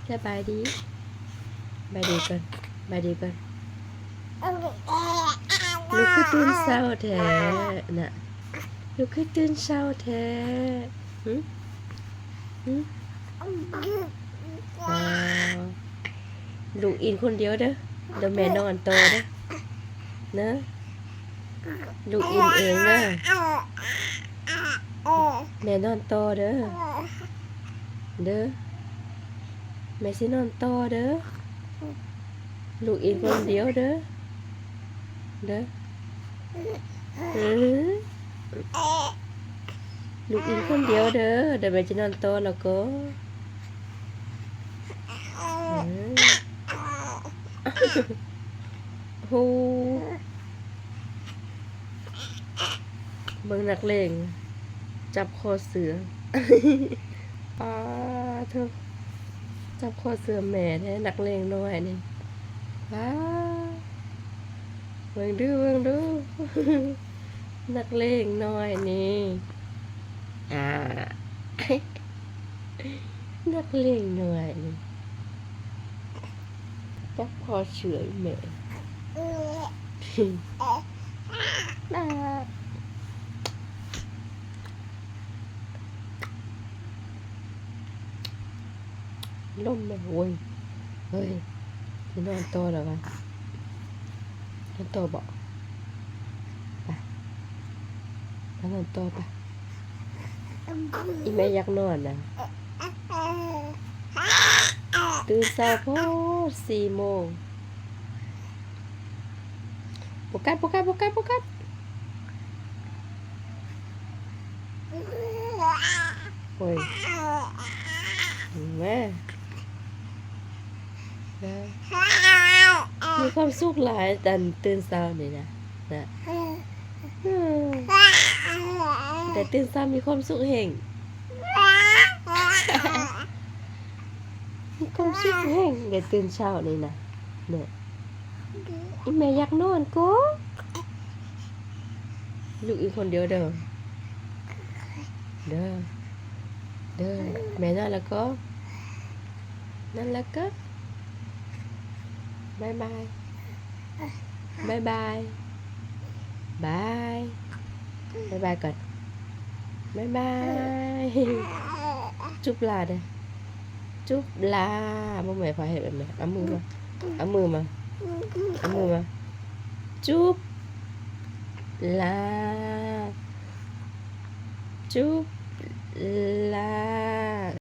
สบายดีบายดีก่อนบายดีก่อนลูกคือตื่นเช้าแท้น่ะลูกคือตื่นเช้าแท้หึหึอ๋อลูกอินคนเดียวเด้อเดี๋ยวแม่นอนโตเด้อเนอะลูกอินเองเด้อแม่นอนโตเด้อเด้อแม่สินอนโตเด้อลูกอินคนเดียวเด้อเด้อลูกอินคนเดียวเด้อเดี๋ยวแม่จะนอนโตแล้วก็ฮูเบิ่งนักเลงจับคอเสือป้าเธอจับคอเสือแม่แท้นักเลงน้อยนี่ป้าเบิ่งดูนักเลงน้อยนี่นักเลงน้อยนี่จับคอเสือแม่น่าล่มแม่โว้ยเฮ้ยสินอนโตแล้วกันนอนโตบอกไปนอนโตไปอีแม่อยากนอนนะตื่นเช้าโพด4 โมงโฟกัสโอ้ยแม่มีความสุขหลายตอนตื่นเช้านี่นะแต่ตื่นเช้ามีความสุขแห่งมีความสุขแห่งแต่ตื่นเช้านี่นะเนี่ยอีแม่อยากนอนก็ลูกอีกคนเดียวเด้อแม่นั่นแล้วก็บายบายก่อนบายบายจุ๊บลาเด้อจุ๊บลาบ่แม่พาให้แบบนี้เอามือมาจุ๊บลาจุ๊บลา